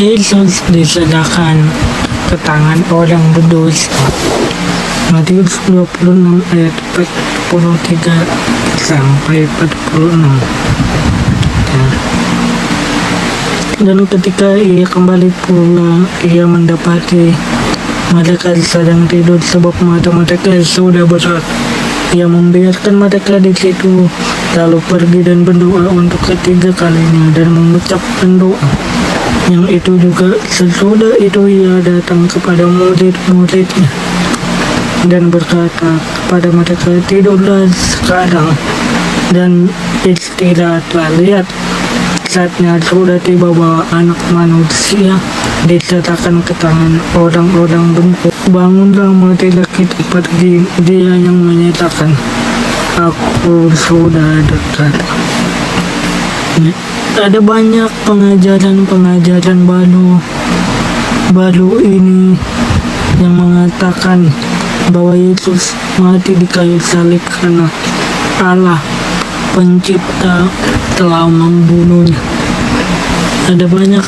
Yesus diserahkan ke tangan orang berdosa. Matius 26 ayat 43 sampai 46. Ya. Dan ketika ia kembali pulang, ia mendapati mereka sedang tidur sebab mata mereka sudah berat. Ia membiarkan mereka di situ, lalu pergi dan berdoa untuk ketiga kalinya dan mengucapkan doa. Yang itu juga sesudah itu ia datang kepada murid-muridnya dan berkata kepada mereka, tidurlah sekarang dan istirahatlah. Lihat, saatnya sudah tiba bahwa anak manusia diserahkan ke tangan orang-orang bengkok. Bangunlah, marilah kita pergi, dia yang menyatakan, aku sudah dekat. Ada banyak pengajaran baru ini yang mengatakan bahwa Yesus mati di kayu salib karena Allah pencipta telah membunuhnya. Ada banyak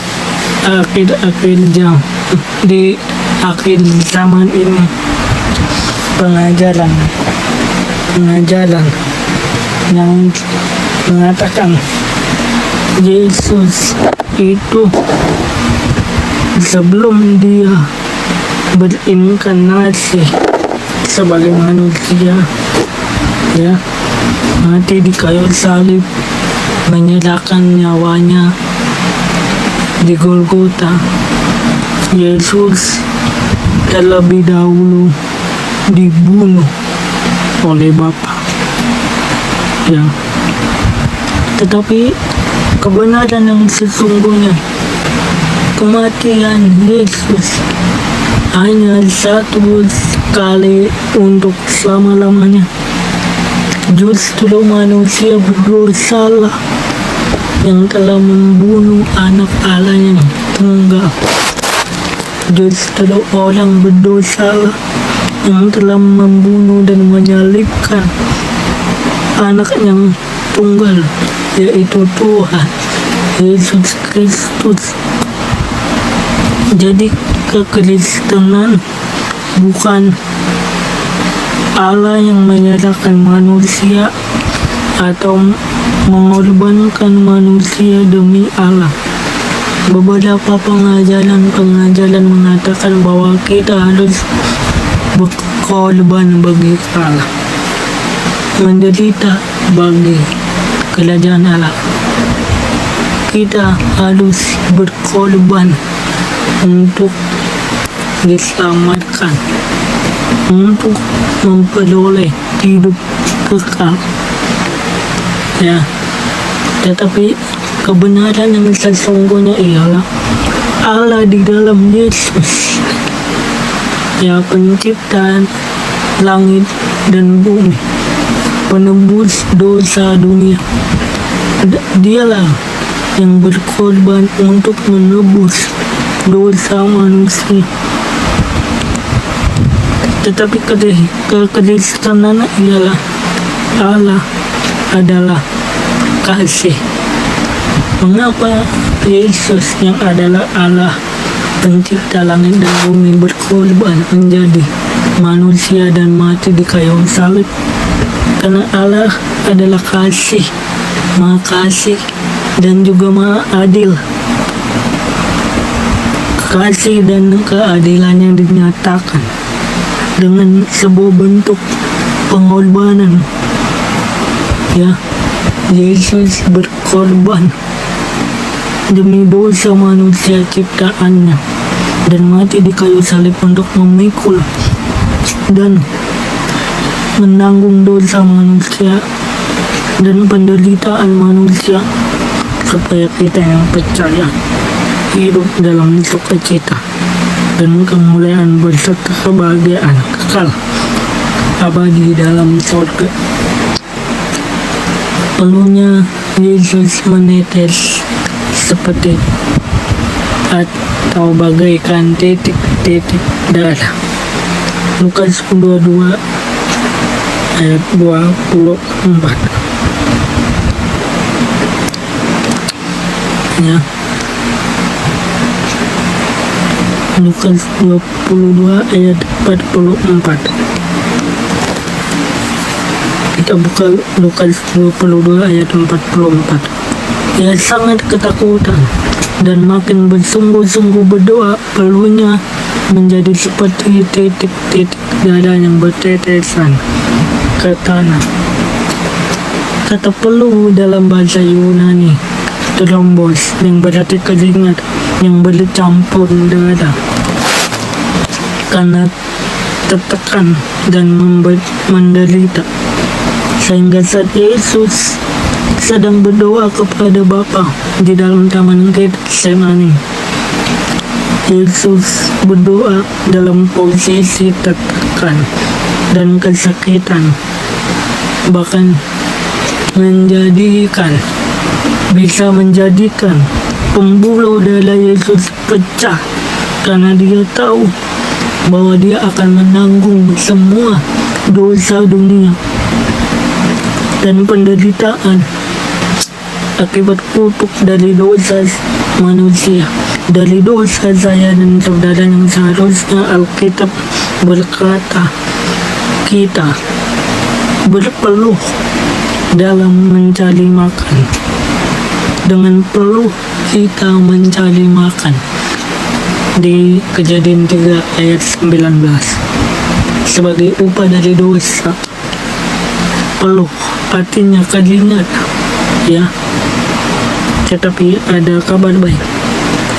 akhir di akhir zaman ini pengajaran yang mengatakan Yesus itu sebelum dia berinkarnasi sebagai manusia, ya, mati di kayu salib, menyerahkan nyawanya di Golgota. Yesus terlebih dahulu dibunuh oleh Bapa, ya. Tetapi kebenaran yang sesungguhnya, kematian Yesus hanya satu kali untuk selama-lamanya. Justru manusia berdosa yang telah membunuh anak Allah yang tunggal. Justru orang berdosa yang telah membunuh dan menyalibkan anak yang tunggal, yaitu Tuhan Yesus Kristus. Jadi kekristenan bukan Allah yang menyerahkan manusia atau mengorbankan manusia demi Allah. Beberapa pengajaran mengatakan bahwa kita harus berkorban bagi Allah, menderita bagi kerajaan Allah. Kita harus berkorban untuk diselamatkan, untuk memperoleh hidup kekal, ya. Tetapi kebenaran yang sesungguhnya ialah Allah di dalam Yesus, ya, pencipta langit dan bumi, penebus dosa dunia. Dialah yang berkorban untuk menebus dosa manusia. Tetapi kekristenan ialah Allah adalah kasih. Mengapa Yesus yang adalah Allah pencipta langit dan bumi berkorban menjadi manusia dan mati di kayu salib? Karena Allah adalah kasih, Maha Kasih dan juga Maha Adil. Kasih dan keadilannya dinyatakan dengan sebuah bentuk pengorbanan, ya. Yesus berkorban demi dosa manusia ciptaannya dan mati di kayu salib untuk memikul dan menanggung dosa manusia dan penderitaan manusia, supaya kita yang percaya hidup dalam sukacita dan kemuliaan berserta kebahagiaan kekal abadi dalam surga. Perlunya Yesus menetes seperti atau bagaikan titik-titik darah. Lukas 22 ayat 24. Ya. Lukas 22 ayat 44. Kita buka Lukas 22 ayat 44. Ia sangat ketakutan dan makin bersungguh-sungguh berdoa. Peluhnya menjadi seperti titik-titik darah yang bertetesan ke tanah. Kata peluh dalam bahasa Yunani trombos, yang berarti keringat yang bercampur darah karena tertekan dan menderita. Sehingga saat Yesus sedang berdoa kepada Bapa di dalam taman Getsemani, Yesus berdoa dalam posisi tertekan dan kesakitan, bahkan bisa menjadikan pembuluh darah Yesus pecah, karena dia tahu bahwa dia akan menanggung semua dosa dunia dan penderitaan akibat kutuk dari dosa manusia, dari dosa saya dan saudara, yang seharusnya Alkitab berkata kita berpeluh dalam mencari makan. Dengan peluh kita mencari makan. Di Kejadian 3 ayat 19. Sebagai upah dari dosa, peluh artinya keringat, ya. Tetapi ada kabar baik.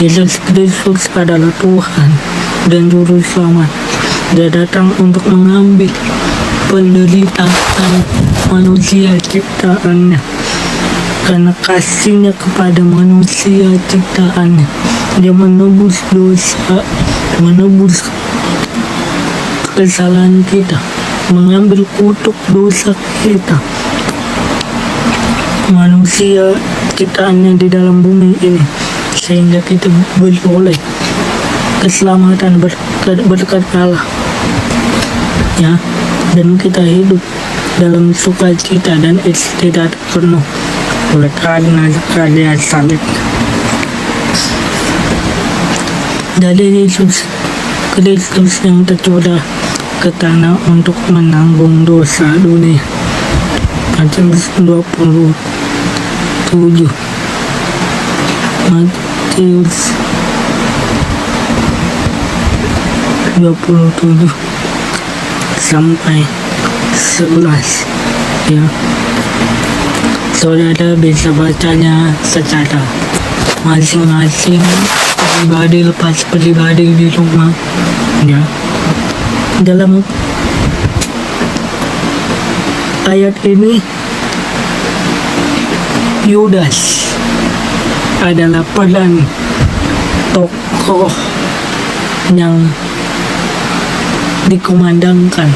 Yesus Kristus adalah Tuhan dan Juru Selamat. Dia datang untuk mengambil penderitaan manusia ciptaannya. Karena kasihnya kepada manusia ciptaannya, dia menebus dosa, menebus kesalahan kita, mengambil kutuk dosa kita. Manusia ciptaannya di dalam bumi ini, sehingga kita beroleh keselamatan berkat Allah, ya, dan kita hidup dalam sukacita dan istirahat penuh oleh karena karya salib dari Yesus Kristus yang tercurah ke tanah untuk menanggung dosa dunia. Matius 27. Matius 27 sampai 11, ya. Saudara bisa bacanya secara masing-masing, pribadi lepas pribadi di rumah, ya. Dalam ayat ini, Yudas adalah peran tokoh yang dikumandangkan,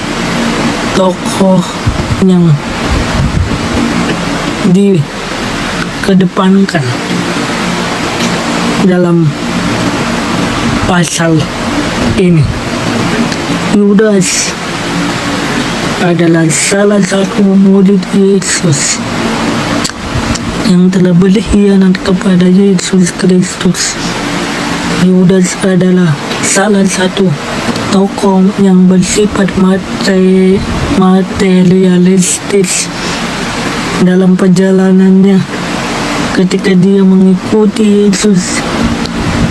tokoh yang dikedepankan dalam pasal ini. Yudas adalah salah satu murid Yesus yang telah berkhianat kepada Yesus Kristus. Yudas adalah salah satu tokoh yang bersifat materialistis dalam perjalanannya ketika dia mengikuti Yesus,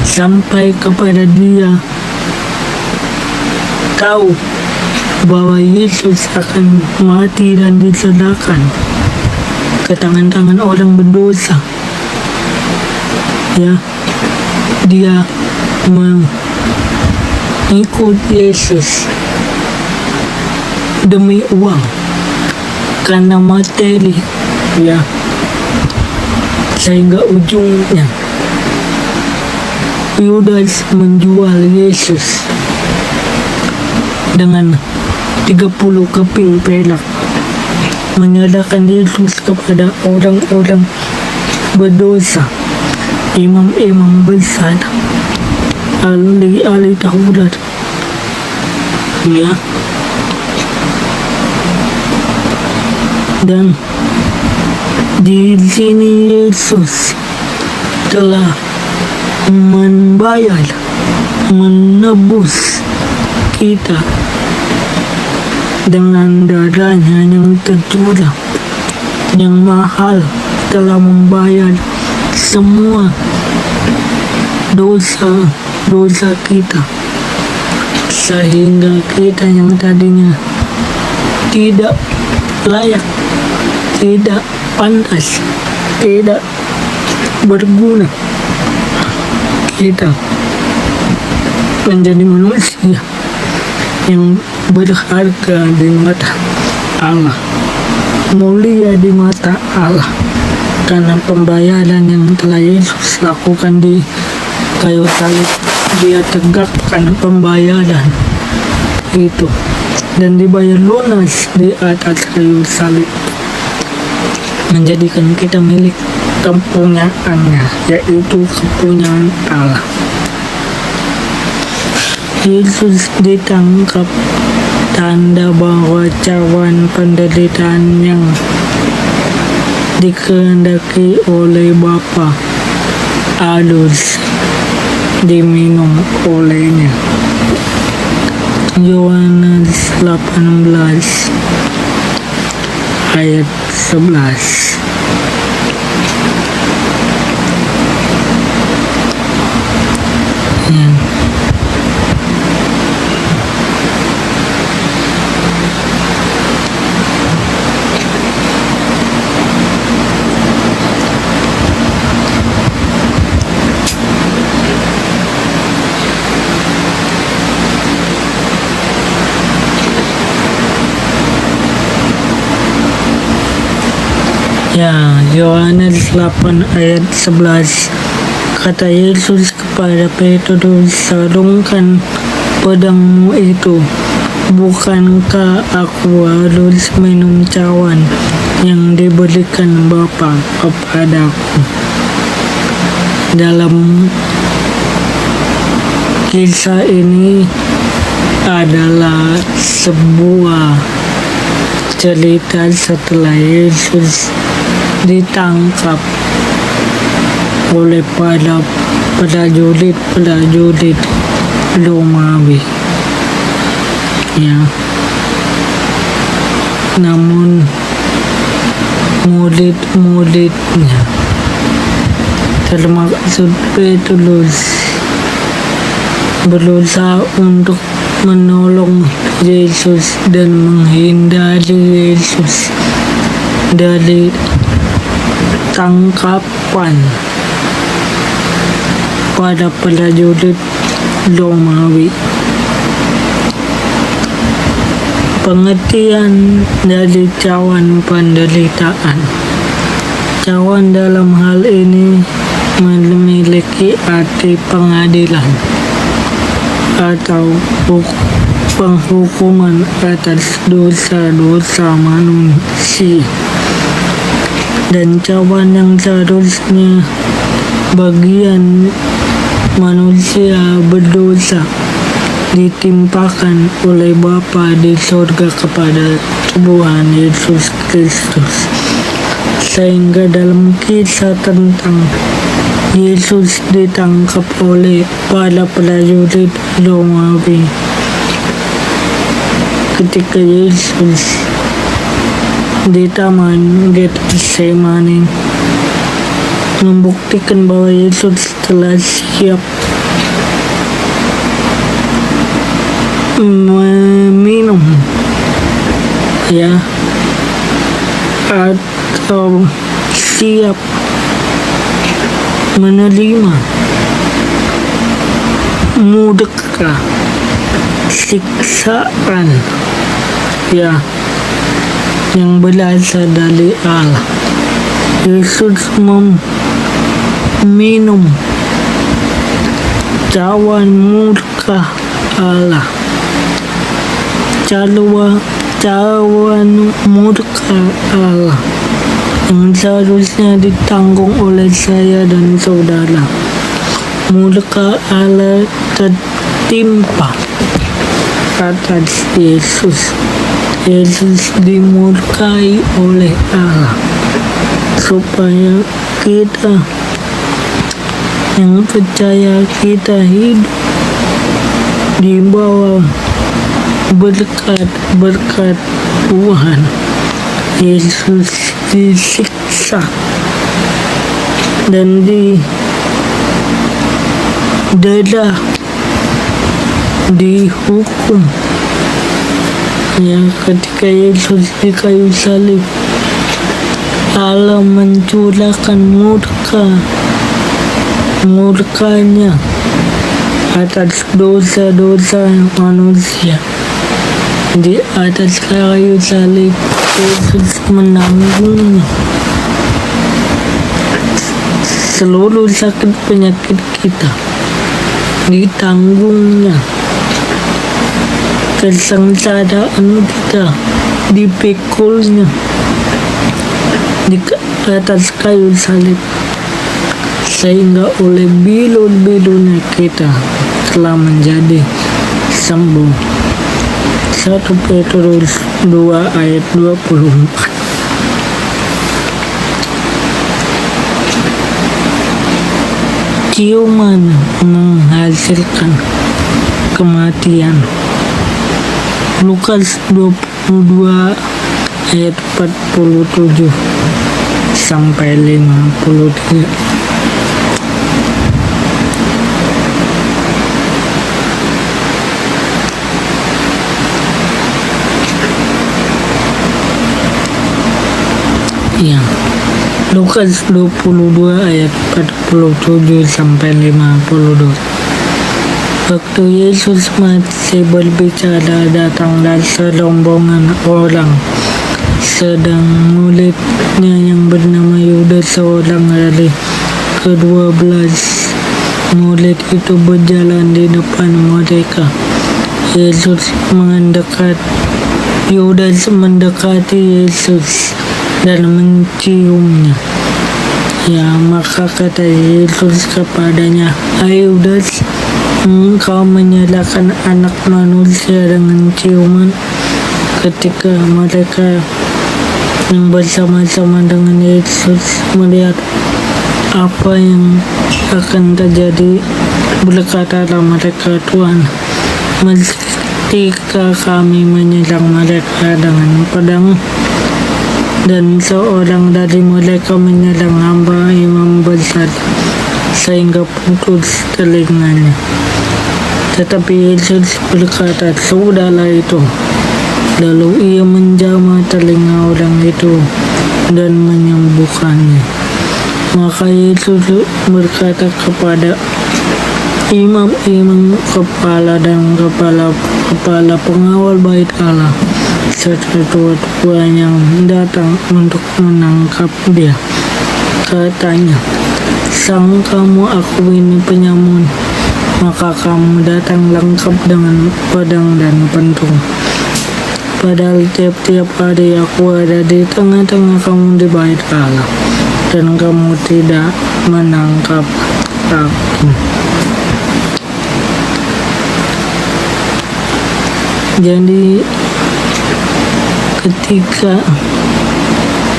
sampai kepada dia tahu bahwa Yesus akan mati dan diserahkan ke tangan-tangan orang berdosa, ya. Dia mengikut Yesus demi uang, karena materi, ya, sehingga ujungnya Yudas menjual Yesus dengan 30 keping perak, menyerahkan Yesus kepada orang-orang berdosa, imam-imam besar, ahli Taurat, ya. Dan di sini Yesus telah membayar menebus kita dengan darahnya yang tercurah, yang mahal, telah membayar semua dosa kita, sehingga kita yang tadinya tidak layak, tidak pantas, tidak berguna, kita menjadi manusia yang berharga di mata Allah, mulia di mata Allah, karena pembayaran yang telah Yesus lakukan di kayu salib. Dia tegakkan pembayaran itu dan dibayar lunas di atas kayu salib, menjadikan kita milik kepunyaannya, yaitu kepunyaan Allah. Yesus ditangkap, tanda bahwa cawan penderitaan yang dikehendaki oleh Bapa harus diminum olehnya. Yohanes 18 ayat 11. Yohanes 8 ayat 11. Kata Yesus kepada Petrus, sarungkan pedangmu itu. Bukankah aku harus minum cawan yang diberikan Bapa kepadaku? Dalam kisah ini adalah sebuah cerita setelah Yesus ditangkap oleh para prajurit Romawi. Namun murid-muridnya, termaksud Petrus, berusaha untuk menolong Yesus dan menghindari Yesus dari tangkapan pada prajurit Romawi. Pengertian dari cawan penderitaan. Cawan dalam hal ini memiliki arti pengadilan atau penghukuman atas dosa-dosa manusia, dan cawan yang seharusnya bagian manusia berdosa ditimpakan oleh Bapa di surga kepada Tuhan Yesus Kristus. Sehingga dalam kisah tentang Yesus ditangkap oleh para prajurit Romawi, ketika Yesus di Taman Getsemani membuktikan bahwa Yesus telah siap meminum atau siap menerima murka, siksaan yang berasal dari Allah. Yesus meminum cawan murka Allah, cawan murka Allah yang seharusnya ditanggung oleh saya dan saudara. Murka Allah tertimpa atas Yesus. Yesus dimurkai oleh Allah supaya kita yang percaya, kita hidup di bawah berkat Tuhan. Yesus disiksa dan dihukum. Ya, ketika Yesus di kayu salib, Allah mencurahkan murkanya atas dosa-dosa manusia. Di atas kayu salib, Yesus menanggungnya seluruh sakit penyakit kita, ditanggungnya. Kesengsaraan kita dipikulnya di atas kayu salib, sehingga oleh bilur-bilurnya kita telah menjadi sembuh. 1 Petrus 2 ayat 24. Ciuman menghasilkan kematian. Lukas 22 ayat 47 sampai 53. Ya, Lukas 22 ayat 47 sampai 52. Waktu Yesus masih berbicara, datanglah serombongan orang, sedang muridnya yang bernama Yudas, seorang dari ke-12 murid itu berjalan di depan mereka. Yesus Yudas mendekati Yesus dan menciumnya. Ya, maka kata Yesus kepadanya, "Hai Yudas, engkau menyerahkan anak manusia dengan ciuman?" Ketika mereka yang bersama-sama dengan Yesus melihat apa yang akan terjadi, berkatalah mereka, "Tuhan, mestikah kami menyerang mereka dengan pedang?" Dan seorang dari mereka menyerang hamba imam besar sehingga putus telinganya. Tetapi Yesus berkata, "Sudahlah itu." Lalu ia menjamah telinga orang itu dan menyembuhkannya. Maka Yesus berkata kepada imam-imam kepala dan kepala pengawal bait Allah serta tua-tua yang datang untuk menangkap dia, katanya, "Sang kamu aku ini penyamun, maka kamu datang lengkap dengan pedang dan pentung. Padahal tiap-tiap hari aku ada di tengah-tengah kamu di bait Allah, dan kamu tidak menangkap aku." Jadi ketika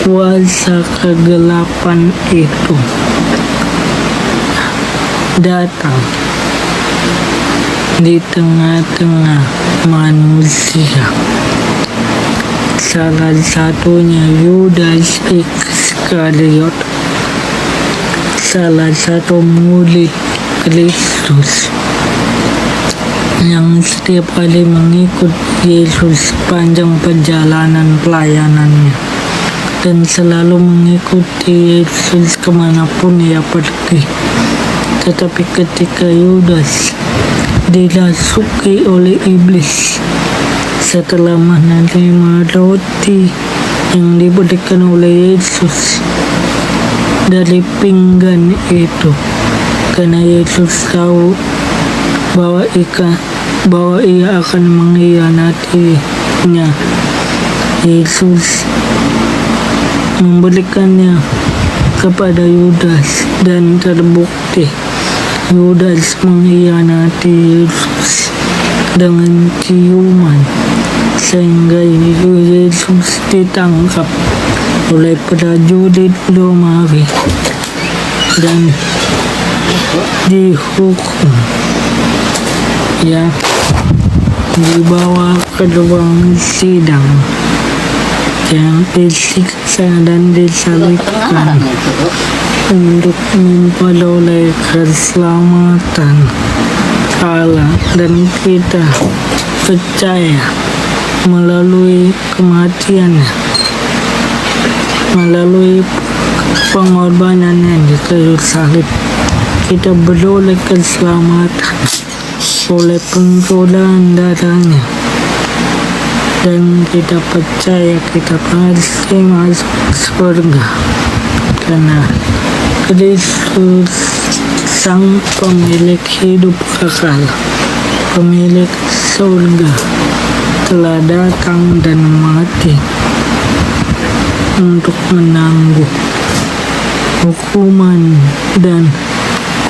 kuasa kegelapan itu datang di tengah-tengah manusia, salah satunya Yudas Iskariot, salah satu murid Kristus yang setiap kali mengikut Yesus sepanjang perjalanan pelayanannya dan selalu mengikuti Yesus kemanapun ia pergi. Tetapi ketika Yudas dirasuki oleh iblis setelah menerima roti yang diberikan oleh Yesus dari pinggan itu, karena Yesus tahu bahwa ia akan mengkhianatinya, Yesus memberikannya kepada Yudas dan terbukti Yudas mengkhianati Yesus dengan ciuman, sehingga Yesus ditangkap oleh prajurit Romawi dan dihukum. ya dibawa ke ruang sidang yang disiksa dan disalibkan untuk memperoleh keselamatan Allah, dan kita percaya melalui kematiannya, melalui pengorbanannya di kayu salib, kita beroleh keselamatan oleh pengorbanan darahnya, dan kita percaya kita pasti masuk surga karena Kristus sang pemilik hidup kekal, pemilik surga, telah datang dan mati untuk menanggung hukuman dan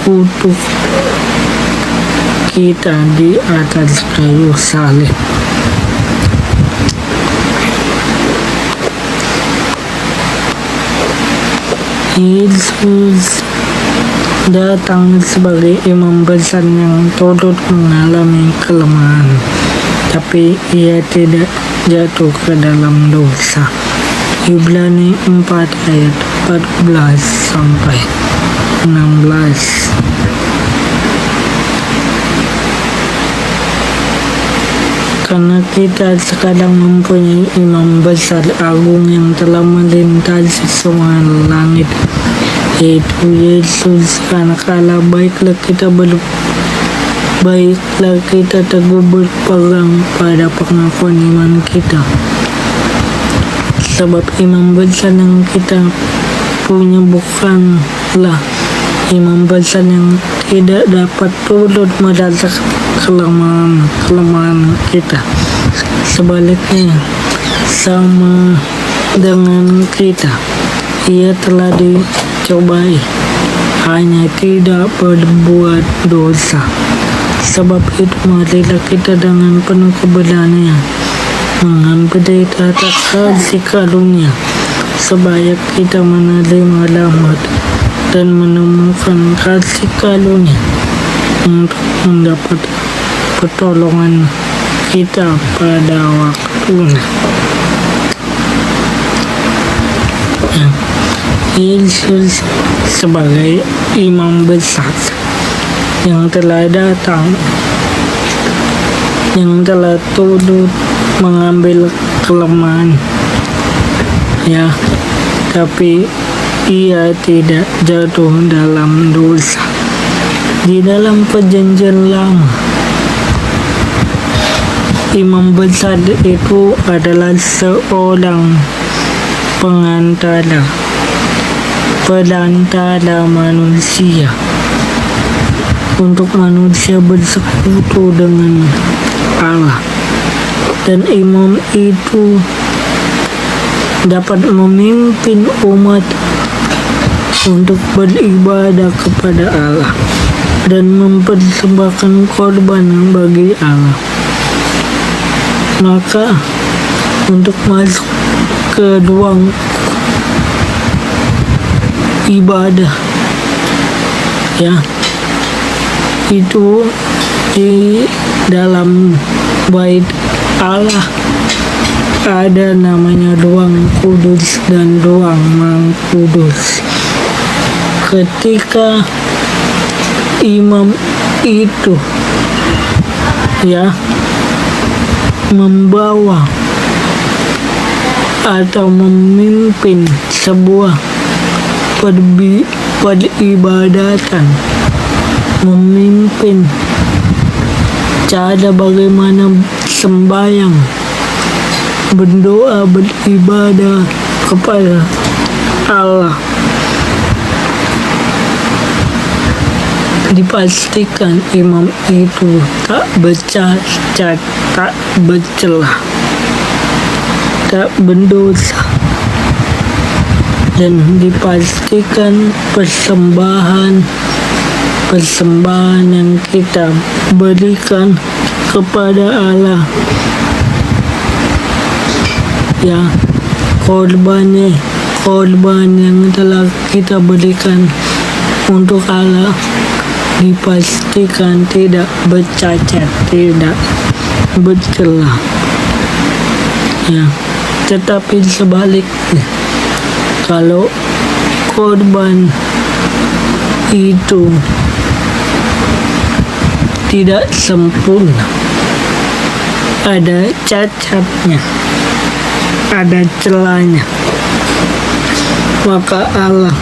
kutuk kita di atas kayu salib. Yesus datang sebagai imam besar yang turut mengalami kelemahan, tapi ia tidak jatuh ke dalam dosa. Ibrani 4 ayat 14 sampai 16. Karena kita sekarang mempunyai imam besar agung yang telah melintasi semua langit, yaitu Yesus anak Allah, baiklah kita teguh berpegang pada pengakuan iman kita. Sebab imam besar yang kita punya bukanlah imam besar yang tidak dapat turut merasakan kelemahan kita. Sebaliknya, sama dengan kita, ia telah dicobai, hanya tidak berbuat dosa. Sebab itu marilah kita dengan penuh keberanian mengambil atas kasih karunia, supaya kita menerima rahmat dan menemukan kasih karunia untuk mendapat pertolongan kita pada waktunya. Yesus sebagai imam besar yang telah datang, yang telah turut mengambil kelemahan, ya, tapi ia tidak jatuh dalam dosa. Di dalam perjanjian lama, imam besar itu adalah seorang perantara manusia untuk manusia bersekutu dengan Allah, dan imam itu dapat memimpin umat untuk beribadah kepada Allah dan mempersembahkan korban bagi Allah. Maka untuk masuk ke ruang ibadah, ya, itu di dalam bait Allah ada namanya ruang kudus dan ruang maha kudus. Ketika imam itu, ya, membawa atau memimpin sebuah peribadatan, memimpin cara bagaimana sembahyang, berdoa, beribadah kepada Allah, dipastikan imam itu tak bercacat, tak bercelah, tak berdosa, dan dipastikan persembahan yang kita berikan kepada Allah, ya, korban yang telah kita berikan untuk Allah dipastikan tidak bercacat, tidak bercela. Ya, tetapi sebaliknya, kalau korban itu tidak sempurna, ada cacatnya, ada celahnya, maka Allah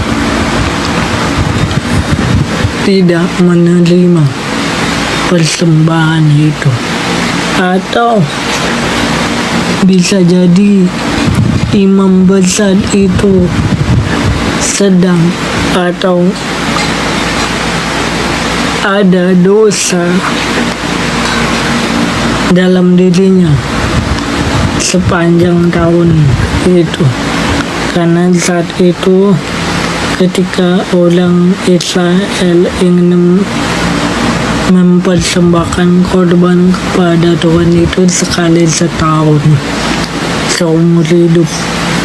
tidak menerima persembahan itu. Atau bisa jadi imam besar itu sedang atau ada dosa dalam dirinya sepanjang tahun itu, karena saat itu ketika orang Israel ingin mempersembahkan korban kepada Tuhan itu sekali setahun seumur hidup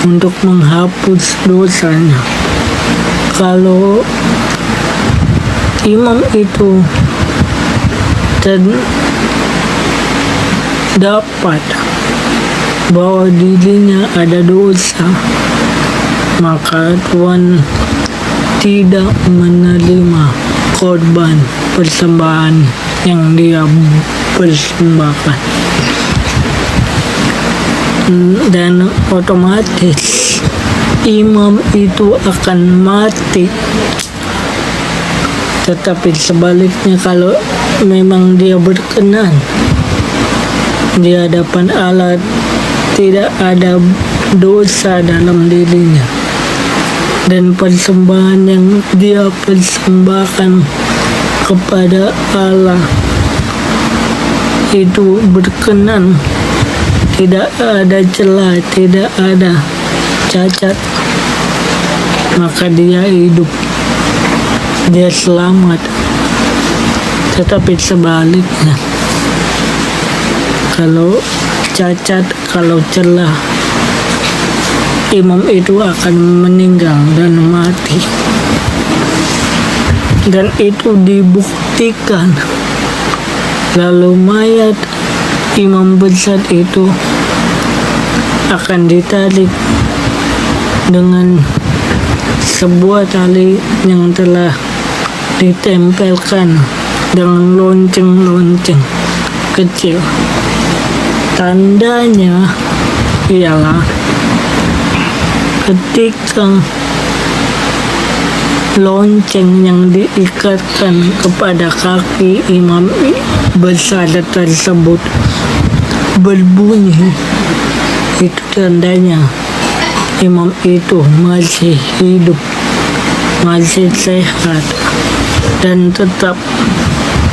untuk menghapus dosanya. Kalau imam itu dapat bahwa dirinya ada dosa, maka Tuhan tidak menerima korban persembahan yang dia persembahkan, dan otomatis imam itu akan mati. Tetapi sebaliknya, kalau memang dia berkenan di hadapan Allah, tidak ada dosa dalam dirinya, dan persembahan yang dia persembahkan kepada Allah itu berkenan, tidak ada celah, tidak ada cacat, maka dia hidup, dia selamat. Tetapi sebaliknya, kalau cacat, kalau celah, imam itu akan meninggal dan mati. Dan itu dibuktikan. Lalu mayat imam besar itu akan ditarik dengan sebuah tali yang telah ditempelkan dengan lonceng-lonceng kecil. Tandanya ialah ketika lonceng yang diikatkan kepada kaki imam besar tersebut berbunyi, itu tandanya imam itu masih hidup, masih sehat, dan tetap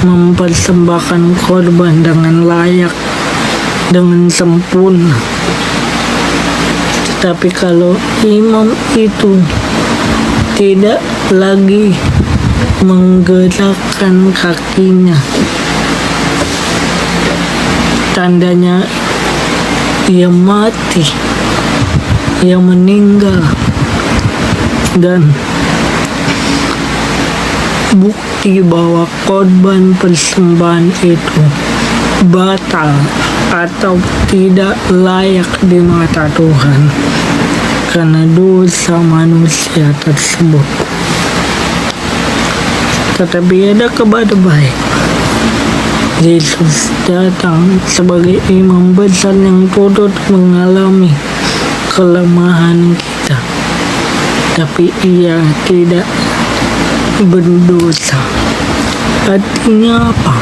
mempersembahkan korban dengan layak, dengan sempurna. Tetapi kalau imam itu tidak lagi menggerakkan kakinya, tandanya ia mati, ia meninggal, dan bukti bahwa korban persembahan itu batal atau tidak layak di mata Tuhan karena dosa manusia tersebut. Tetapi ada kabar baik. Yesus datang sebagai imam besar yang turut mengalami kelemahan kita, tapi ia tidak berdosa. Artinya apa?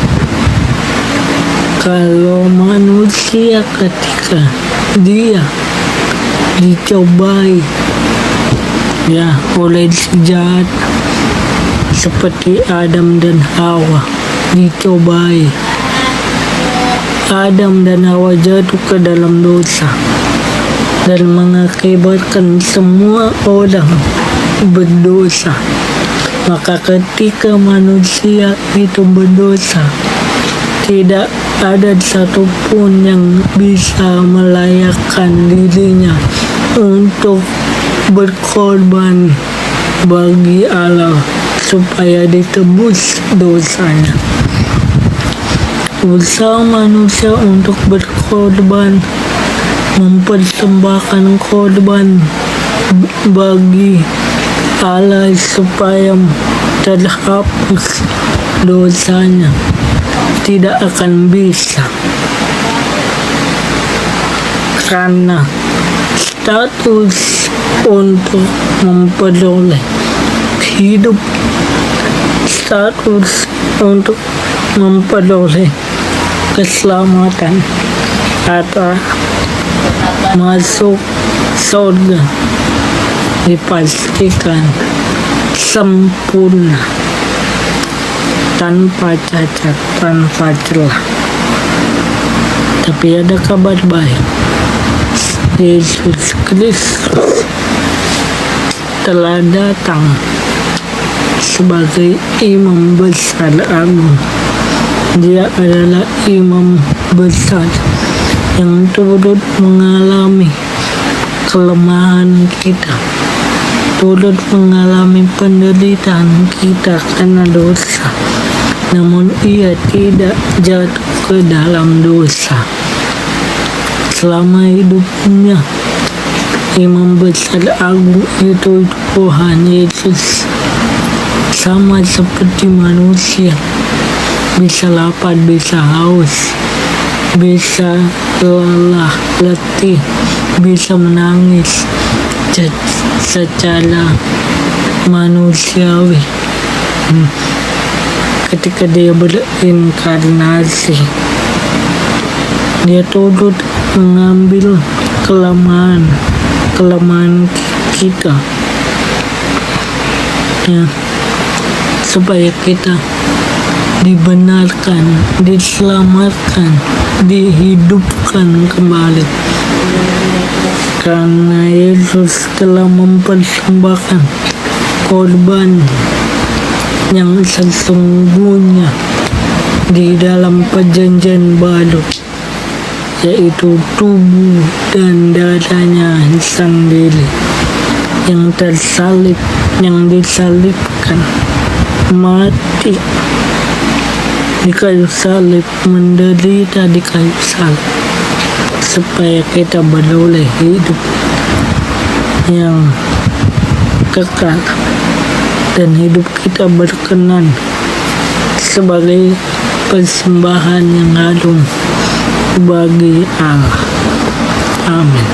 Kalau manusia ketika dia dicobai oleh si jahat, seperti Adam dan Hawa dicobai, Adam dan Hawa jatuh ke dalam dosa dan mengakibatkan semua orang berdosa. Maka ketika manusia itu berdosa, tidak ada satupun yang bisa melayakkan dirinya untuk berkorban bagi Allah supaya ditebus dosanya. Usaha manusia untuk berkorban, mempersembahkan korban bagi Allah supaya terhapus dosanya tidak akan bisa, karena status untuk memperoleh hidup, status untuk memperoleh keselamatan atau masuk surga dipastikan sempurna, tanpa cacat, tanpa celah. Tapi ada kabar baik, Yesus Kristus telah datang sebagai imam besar agung. Dia adalah imam besar yang turut mengalami kelemahan kita, turut mengalami penderitaan kita karena dosa. Namun ia tidak jatuh ke dalam dosa. Selama hidupnya, imam besar agung itu Tuhan Yesus sama seperti manusia, bisa lapar, bisa haus, bisa lelah, letih, bisa menangis secara manusiawi. Ketika dia berinkarnasi, dia turut mengambil kelemahan kita, ya, supaya kita dibenarkan, diselamatkan, dihidupkan kembali. Karena Yesus telah mempersembahkan korban yang sesungguhnya di dalam perjanjian baru, yaitu tubuh dan darahnya sendiri yang tersalib, yang disalibkan, mati di kayu salib, menderita di kayu salib, supaya kita beroleh hidup yang kekal dan hidup kita berkenan sebagai persembahan yang agung bagi Allah. Amin.